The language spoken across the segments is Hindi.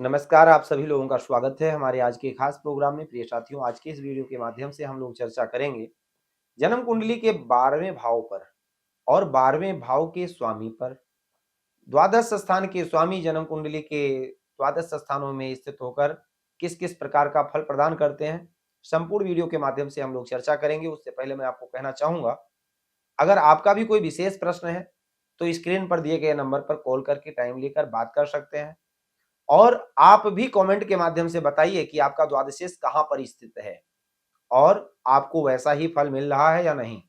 नमस्कार, आप सभी लोगों का स्वागत है हमारे आज के खास प्रोग्राम में। प्रिय साथियों, आज के इस वीडियो के माध्यम से हम लोग चर्चा करेंगे जन्म कुंडली के 12वें भाव पर और 12वें भाव के स्वामी पर। द्वादश स्थान के स्वामी जन्म कुंडली के द्वादश स्थानों में स्थित होकर किस किस प्रकार का फल प्रदान करते हैं, संपूर्ण वीडियो के माध्यम से हम लोग चर्चा करेंगे। उससे पहले मैं आपको कहना चाहूंगा, अगर आपका भी कोई विशेष प्रश्न है तो स्क्रीन पर दिए गए नंबर पर कॉल करके टाइम लेकर बात कर सकते हैं। और आप भी कमेंट के माध्यम से बताइए कि आपका द्वादशेश कहां पर स्थित है और आपको वैसा ही फल मिल रहा है या नहीं।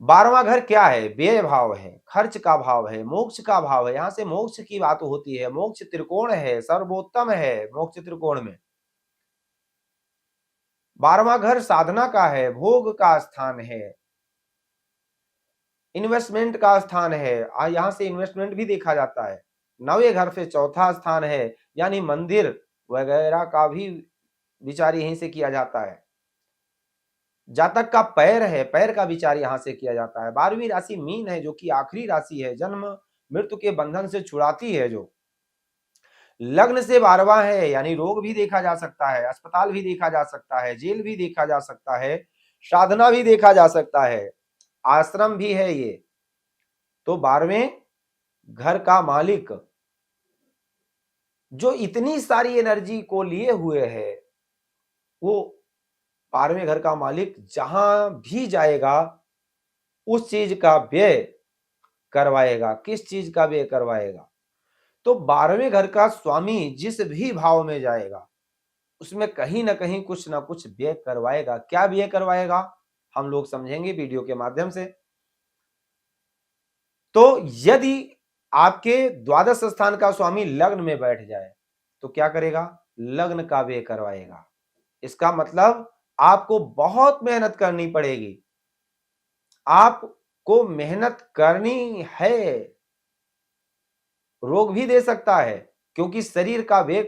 12वां घर क्या है? व्यय भाव है, खर्च का भाव है, मोक्ष का भाव है। यहां से मोक्ष की बात होती है। मोक्ष त्रिकोण है, सर्वोत्तम है मोक्ष त्रिकोण में। 12वां घर साधना का है, भोग का स्थान है, इन्वेस्टमेंट का स्थान है। यहां से इन्वेस्टमेंट भी देखा जाता है। 9वें घर से चौथा स्थान है, यानी मंदिर वगैरह का भी विचार यहीं से किया जाता है। जातक का पैर है, पैर का विचार यहां से किया जाता है। 12वीं राशि मीन है, जो कि आखिरी राशि है, जन्म मृत्यु के बंधन से छुड़ाती है। जो लग्न से 12वां है, यानी रोग भी देखा जा सकता है, अस्पताल भी देखा जा सकता है, जेल भी देखा जा सकता है, साधना भी देखा जा सकता है, आश्रम भी है ये। तो 12वें घर का मालिक जो इतनी सारी एनर्जी को लिए हुए है, वो 12वें घर का मालिक जहां भी जाएगा उस चीज का व्यय करवाएगा। किस चीज का व्यय करवाएगा? तो 12वें घर का स्वामी जिस भी भाव में जाएगा उसमें कहीं ना कहीं कुछ ना कुछ व्यय करवाएगा। क्या व्यय करवाएगा हम लोग समझेंगे वीडियो के माध्यम से। तो यदि आपके द्वादश स्थान का स्वामी लग्न में बैठ जाए तो क्या करेगा? लग्न का व्यय करवाएगा। इसका मतलब आपको बहुत मेहनत करनी पड़ेगी, आपको मेहनत करनी है। रोग भी दे सकता है, क्योंकि शरीर का व्यय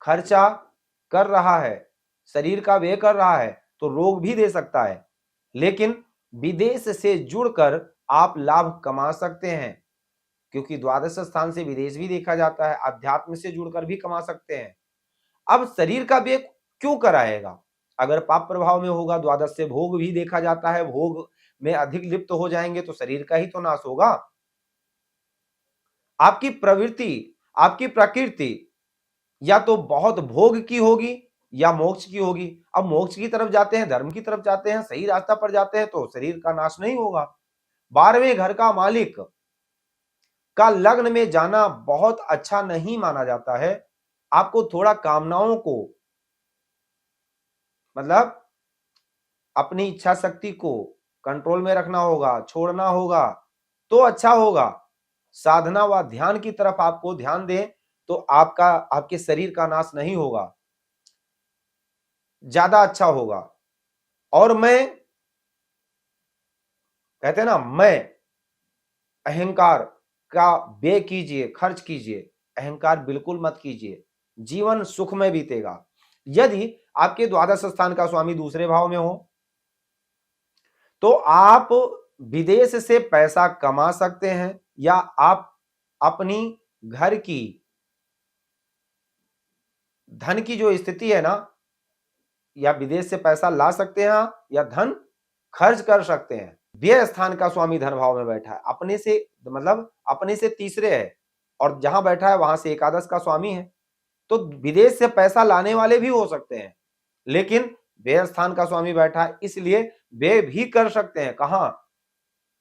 खर्चा कर रहा है, शरीर का व्यय कर रहा है, तो रोग भी दे सकता है। लेकिन विदेश से जुड़कर आप लाभ कमा सकते हैं, क्योंकि द्वादश स्थान से विदेश भी देखा जाता है। अध्यात्म से जुड़कर भी कमा सकते हैं। अब शरीर का व्यय क्यों कराएगा? अगर पाप प्रभाव में होगा, द्वादश से भोग भी देखा जाता है, भोग में अधिक लिप्त हो जाएंगे तो शरीर का ही तो नाश होगा। आपकी प्रवृत्ति, आपकी प्रकृति या तो बहुत भोग की होगी या मोक्ष की होगी। अब मोक्ष की तरफ जाते हैं, धर्म की तरफ जाते हैं, सही रास्ता पर जाते हैं तो शरीर का नाश नहीं होगा। 12वें घर का मालिक का लग्न में जाना बहुत अच्छा नहीं माना जाता है। आपको थोड़ा कामनाओं को, मतलब अपनी इच्छा शक्ति को कंट्रोल में रखना होगा, छोड़ना होगा तो अच्छा होगा। साधना व ध्यान की तरफ आपको ध्यान दें तो आपके शरीर का नाश नहीं होगा, ज्यादा अच्छा होगा। और मैं कहते हैं ना, मैं अहंकार का व्यय कीजिए, खर्च कीजिए, अहंकार बिल्कुल मत कीजिए, जीवन सुख में बीतेगा। यदि आपके द्वादश स्थान का स्वामी दूसरे भाव में हो तो आप विदेश से पैसा कमा सकते हैं, या आप अपनी घर की धन की जो स्थिति है ना, या विदेश से पैसा ला सकते हैं या धन खर्च कर सकते हैं। व्यय स्थान का स्वामी धन भाव में बैठा है, अपने से, मतलब अपने से तीसरे है, और जहां बैठा है वहां से एकादश का स्वामी है। तो विदेश से पैसा लाने वाले भी हो सकते हैं, लेकिन व्यय स्थान का स्वामी बैठा है, इसलिए व्यय भी कर सकते हैं। कहां?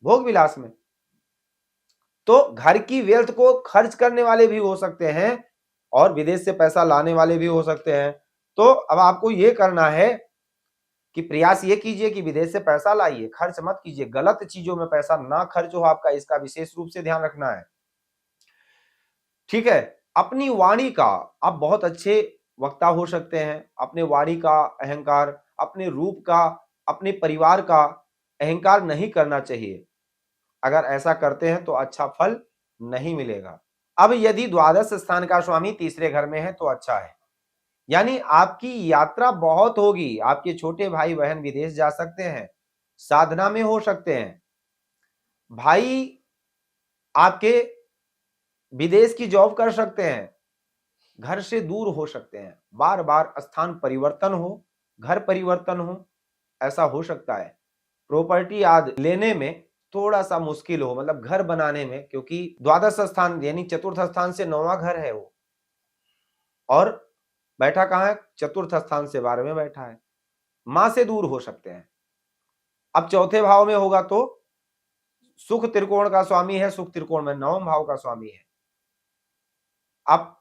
भोग विलास में। तो घर की वेल्थ को खर्च करने वाले भी हो सकते हैं और विदेश से पैसा लाने वाले भी हो सकते हैं। तो अब आपको यह करना है कि प्रयास ये कीजिए कि विदेश से पैसा लाइए, खर्च मत कीजिए, गलत चीजों में पैसा ना खर्च हो आपका, इसका विशेष रूप से ध्यान रखना है। ठीक है। अपनी वाणी का, आप बहुत अच्छे वक्ता हो सकते हैं, अपने वाणी का अहंकार, अपने रूप का, अपने परिवार का अहंकार नहीं करना चाहिए। अगर ऐसा करते हैं तो अच्छा फल नहीं मिलेगा। अब यदि द्वादश स्थान का स्वामी तीसरे घर में है तो अच्छा है, यानी आपकी यात्रा बहुत होगी। आपके छोटे भाई बहन विदेश जा सकते हैं, साधना में हो सकते हैं, भाई आपके विदेश की जॉब कर सकते हैं, घर से दूर हो सकते हैं, बार बार स्थान परिवर्तन हो, घर परिवर्तन हो, ऐसा हो सकता है। प्रॉपर्टी आदि लेने में थोड़ा सा मुश्किल हो, मतलब घर बनाने में, क्योंकि द्वादश स्थान यानी चतुर्थ स्थान से 9वां घर है वो, और बैठा कहाँ है? चतुर्थ स्थान से 12वें बैठा है। मां से दूर हो सकते हैं। अब चौथे भाव में होगा तो सुख त्रिकोण का स्वामी है, सुख त्रिकोण में 9वें भाव का स्वामी है। अब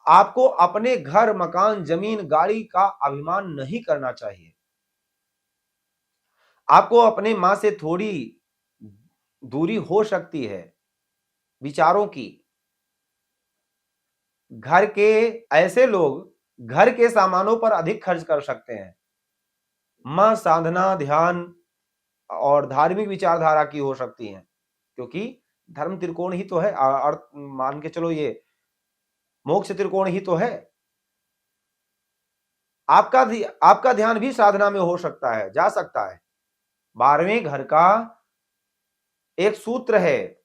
आपको अपने घर, मकान, जमीन, गाड़ी का अभिमान नहीं करना चाहिए। आपको अपने मां से थोड़ी दूरी हो सकती है विचारों की। घर के ऐसे लोग घर के सामानों पर अधिक खर्च कर सकते हैं। मां साधना, ध्यान और धार्मिक विचारधारा की हो सकती हैं, क्योंकि धर्म त्रिकोण ही तो है, अर्थ मान के चलो ये मोक्ष त्रिकोण ही तो है। आपका ध्यान भी साधना में हो सकता है, जा सकता है। 12वें घर का एक सूत्र है,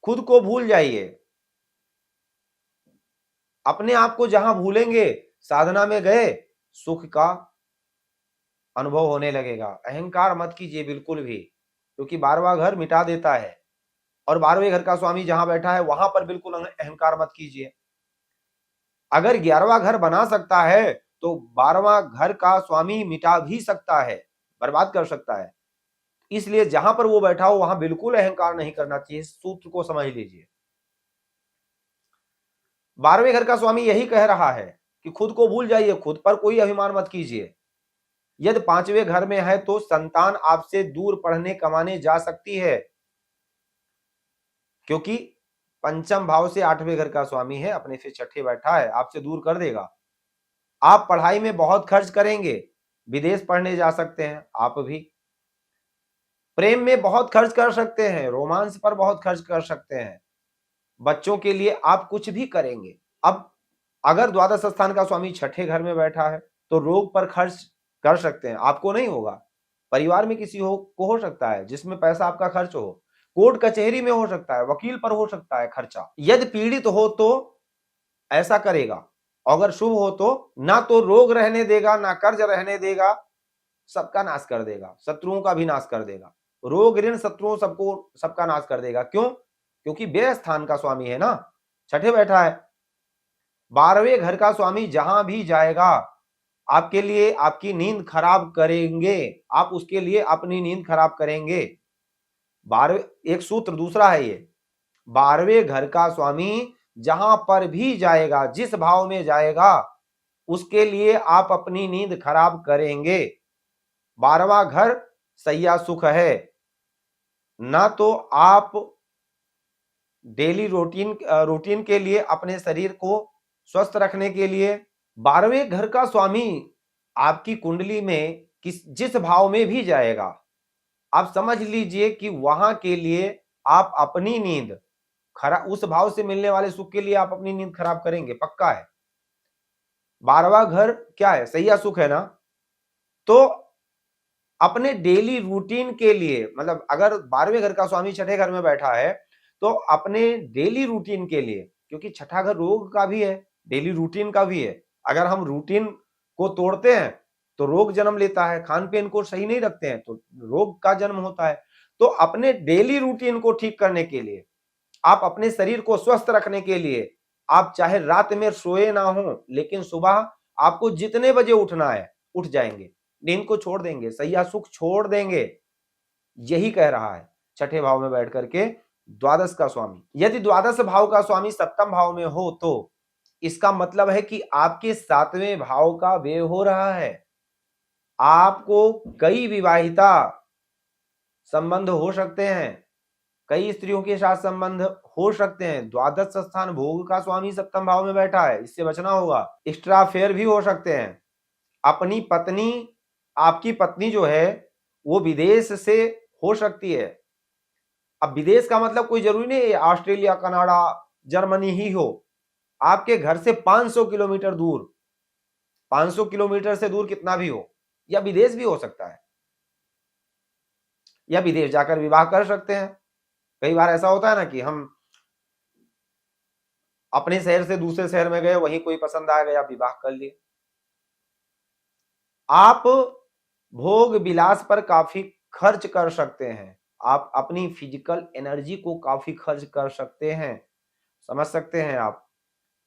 खुद को भूल जाइए। अपने आप को जहां भूलेंगे, साधना में गए, सुख का अनुभव होने लगेगा। अहंकार मत कीजिए बिल्कुल भी, क्योंकि 12वां घर मिटा देता है, और 12वें घर का स्वामी जहां बैठा है वहां पर बिल्कुल अहंकार मत कीजिए। अगर 11वां घर बना सकता है तो 12वां घर का स्वामी मिटा भी सकता है, बर्बाद कर सकता है। इसलिए जहां पर वो बैठा हो वहां बिल्कुल अहंकार नहीं करना चाहिए। सूत्र को समझ लीजिए। 12वें घर का स्वामी यही कह रहा है कि खुद को भूल जाइए, खुद पर कोई अभिमान मत कीजिए। यदि 5वें घर में है तो संतान आपसे दूर पढ़ने कमाने जा सकती है, क्योंकि पंचम भाव से 8वें घर का स्वामी है, अपने से छठे बैठा है, आपसे दूर कर देगा। आप पढ़ाई में बहुत खर्च करेंगे, विदेश पढ़ने जा सकते हैं आप भी। प्रेम में बहुत खर्च कर सकते हैं, रोमांस पर बहुत खर्च कर सकते हैं, बच्चों के लिए आप कुछ भी करेंगे। अब अगर द्वादश स्थान का स्वामी छठे घर में बैठा है तो रोग पर खर्च कर सकते हैं, आपको नहीं होगा, परिवार में किसी को हो सकता है जिसमें पैसा आपका खर्च हो, कोर्ट कचहरी में हो सकता है, वकील पर हो सकता है खर्चा। यदि पीड़ित हो तो ऐसा करेगा, अगर शुभ हो तो ना तो रोग रहने देगा, ना कर्ज रहने देगा, सबका नाश कर देगा, शत्रुओं का भी नाश कर देगा। रोग ऋण शत्रुओं सबका नाश कर देगा। क्यों? क्योंकि व्यय स्थान का स्वामी है ना, छठे बैठा है। 12वें घर का स्वामी जहां भी जाएगा आपके लिए आपकी नींद खराब करेंगे, आप उसके लिए अपनी नींद खराब करेंगे। 12वें एक सूत्र दूसरा है ये, 12वें घर का स्वामी जहां पर भी जाएगा, जिस भाव में जाएगा, उसके लिए आप अपनी नींद खराब करेंगे। 12वां घर सैया सुख है, ना तो आप डेली रूटीन के लिए, अपने शरीर को स्वस्थ रखने के लिए। 12वें घर का स्वामी आपकी कुंडली में जिस भाव में भी जाएगा, आप समझ लीजिए कि वहां के लिए आप अपनी नींद खराब, उस भाव से मिलने वाले सुख के लिए आप अपनी नींद खराब करेंगे, पक्का है। 12वां घर क्या है? सैया सुख है ना, तो अपने डेली रूटीन के लिए, मतलब अगर 12वें घर का स्वामी छठे घर में बैठा है तो अपने डेली रूटीन के लिए, क्योंकि छठा घर रोग का भी है, डेली रूटीन का भी है। अगर हम रूटीन को तोड़ते हैं तो रोग जन्म लेता है, खान पीन को सही नहीं रखते हैं तो रोग का जन्म होता है। तो अपने डेली रूटीन को ठीक करने के लिए, आप अपने शरीर को स्वस्थ रखने के लिए, आप चाहे रात में सोए ना हो, लेकिन सुबह आपको जितने बजे उठना है उठ जाएंगे, नींद को छोड़ देंगे, सैया सुख छोड़ देंगे। यही कह रहा है छठे भाव में बैठ करके द्वादश का स्वामी। यदि द्वादश भाव का स्वामी सप्तम भाव में हो तो इसका मतलब है कि आपके 7वें भाव का व्यय हो रहा है। आपको कई विवाहिता संबंध हो सकते हैं, कई स्त्रियों के साथ संबंध हो सकते हैं। द्वादश स्थान भोग का स्वामी सप्तम भाव में बैठा है, इससे बचना होगा। एक्स्ट्रा अफेयर भी हो सकते हैं। अपनी पत्नी, आपकी पत्नी जो है वो विदेश से हो सकती है। अब विदेश का मतलब कोई जरूरी नहीं है ऑस्ट्रेलिया, कनाडा, जर्मनी ही हो। आपके घर से 500 किलोमीटर दूर, 500 किलोमीटर से दूर कितना भी हो, या विदेश भी हो सकता है। या विदेश जाकर विवाह कर सकते हैं। कई बार ऐसा होता है ना कि हम अपने शहर से दूसरे शहर में गए, वहीं कोई पसंद आ गया, विवाह कर लिए। आप भोग विलास पर काफी खर्च कर सकते हैं। आप अपनी फिजिकल एनर्जी को काफी खर्च कर सकते हैं। समझ सकते हैं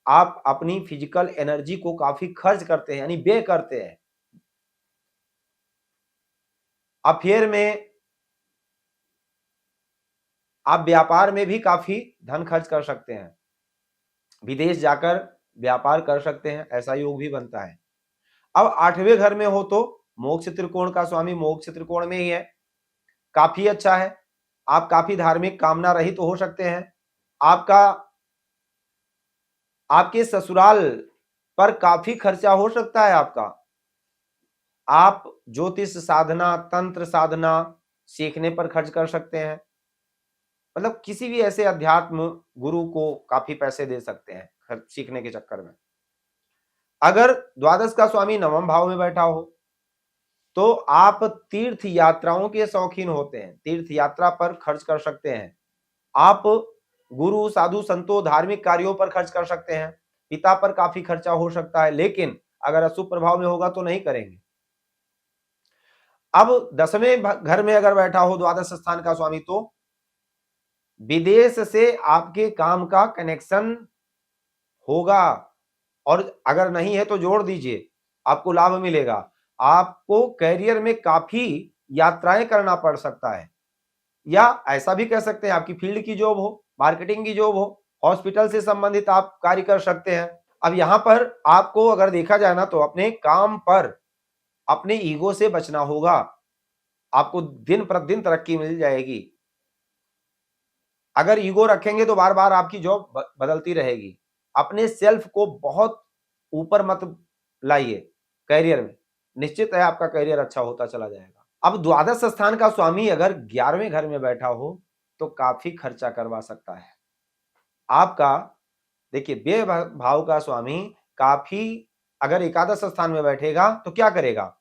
आप अपनी फिजिकल एनर्जी को काफी खर्च करते हैं, यानी व्यय करते हैं। अफेयर में, आप व्यापार में भी काफी धन खर्च कर सकते हैं। विदेश जाकर व्यापार कर सकते हैं, ऐसा योग भी बनता है। अब 8वें घर में हो तो मोक्ष त्रिकोण का स्वामी मोक्ष त्रिकोण में ही है, काफी अच्छा है। आप काफी धार्मिक कामना रहित हो सकते हैं। आपके ससुराल पर काफी खर्चा हो सकता है आपका। आप ज्योतिष साधना, तंत्र साधना सीखने पर खर्च कर सकते हैं। मतलब किसी भी ऐसे अध्यात्म गुरु को काफी पैसे दे सकते हैं सीखने के चक्कर में। अगर द्वादश का स्वामी नवम भाव में बैठा हो तो आप तीर्थ यात्राओं के शौकीन होते हैं, तीर्थ यात्रा पर खर्च कर सकते हैं। आप गुरु, साधु, संतों, धार्मिक कार्यों पर खर्च कर सकते हैं। पिता पर काफी खर्चा हो सकता है, लेकिन अगर अशुभ प्रभाव में होगा तो नहीं करेंगे। अब 10वें घर में अगर बैठा हो द्वादश स्थान का स्वामी तो विदेश से आपके काम का कनेक्शन होगा, और अगर नहीं है तो जोड़ दीजिए, आपको लाभ मिलेगा। आपको कैरियर में काफी यात्राएं करना पड़ सकता है, या ऐसा भी कह सकते हैं आपकी फील्ड की जॉब हो, मार्केटिंग की जॉब हो, हॉस्पिटल से संबंधित आप कार्य कर सकते हैं। अब यहां पर आपको अगर देखा जाए ना तो अपने काम पर अपने ईगो से बचना होगा। आपको दिन प्रतिदिन तरक्की मिल जाएगी। अगर ईगो रखेंगे तो बार बार आपकी जॉब बदलती रहेगी। अपने सेल्फ को बहुत ऊपर मत लाइए कैरियर में, निश्चित है आपका कैरियर अच्छा होता चला जाएगा। अब द्वादश स्थान का स्वामी अगर 11वें घर में बैठा हो तो काफी खर्चा करवा सकता है आपका। देखिए, व्यय भाव का स्वामी काफी, अगर एकादश स्थान में बैठेगा तो क्या करेगा,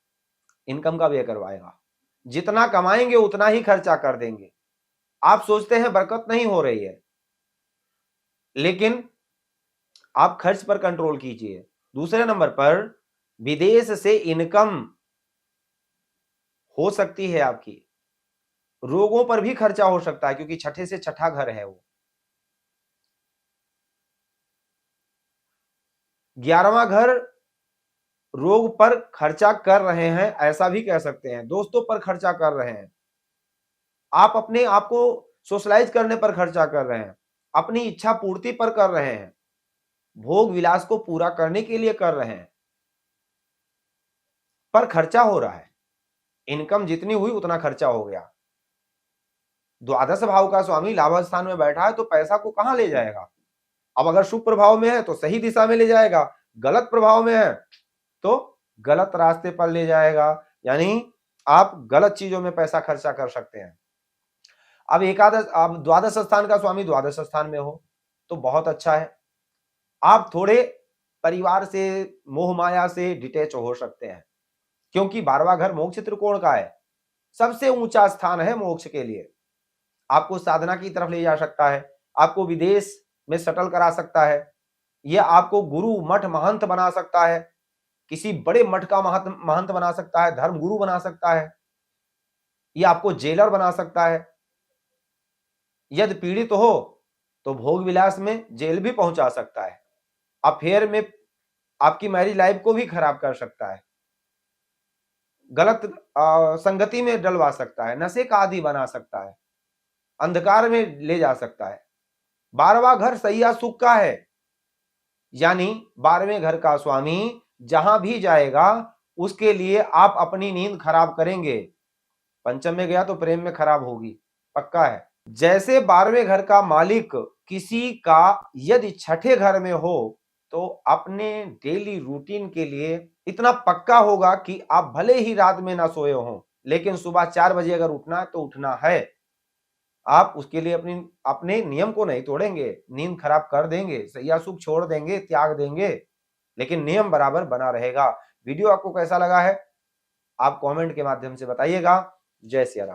इनकम का व्यय करवाएगा। जितना कमाएंगे उतना ही खर्चा कर देंगे। आप सोचते हैं बरकत नहीं हो रही है, लेकिन आप खर्च पर कंट्रोल कीजिए। दूसरे नंबर पर विदेश से इनकम हो सकती है आपकी। रोगों पर भी खर्चा हो सकता है, क्योंकि छठे से छठा घर है वो। 11वां घर रोग पर खर्चा कर रहे हैं, ऐसा भी कह सकते हैं। दोस्तों पर खर्चा कर रहे हैं, आप अपने आप को सोशलाइज करने पर खर्चा कर रहे हैं, अपनी इच्छा पूर्ति पर कर रहे हैं, भोग विलास को पूरा करने के लिए कर रहे हैं, पर खर्चा हो रहा है। इनकम जितनी हुई उतना खर्चा हो गया। द्वादश भाव का स्वामी लाभ स्थान में बैठा है तो पैसा को कहां ले जाएगा। अब अगर शुभ प्रभाव में है तो सही दिशा में ले जाएगा, गलत प्रभाव में है तो गलत रास्ते पर ले जाएगा, यानी आप गलत चीजों में पैसा खर्चा कर सकते हैं। अब द्वादश स्थान का स्वामी द्वादश स्थान में हो तो बहुत अच्छा है। आप थोड़े परिवार से, मोह माया से डिटैच हो सकते हैं, क्योंकि 12वां घर मोक्ष त्रिकोण का है, सबसे ऊंचा स्थान है मोक्ष के लिए। आपको साधना की तरफ ले जा सकता है, आपको विदेश में सेटल करा सकता है, यह आपको गुरु, मठ, महंत बना सकता है, किसी बड़े मठ का महंत बना सकता है, धर्म गुरु बना सकता है, यह आपको जेलर बना सकता है। यदि पीड़ित हो तो भोग विलास में जेल भी पहुंचा सकता है, अफेयर में आपकी मैरिज लाइफ को भी खराब कर सकता है, गलत संगति में डलवा सकता है, नशे का आदी बना सकता है, अंधकार में ले जा सकता है। 12वां घर सैया सुख का है, यानी 12वें घर का स्वामी जहां भी जाएगा उसके लिए आप अपनी नींद खराब करेंगे। पंचम में गया तो प्रेम में खराब होगी, पक्का है। जैसे 12वें घर का मालिक किसी का यदि छठे घर में हो तो अपने डेली रूटीन के लिए इतना पक्का होगा कि आप भले ही रात में ना सोए हो, लेकिन सुबह 4 बजे अगर उठना है तो उठना है। आप उसके लिए अपने नियम को नहीं तोड़ेंगे, नींद खराब कर देंगे, सैया सुख छोड़ देंगे, त्याग देंगे, लेकिन नियम बराबर बना रहेगा। वीडियो आपको कैसा लगा है आप कमेंट के माध्यम से बताइएगा। जय सिया राम।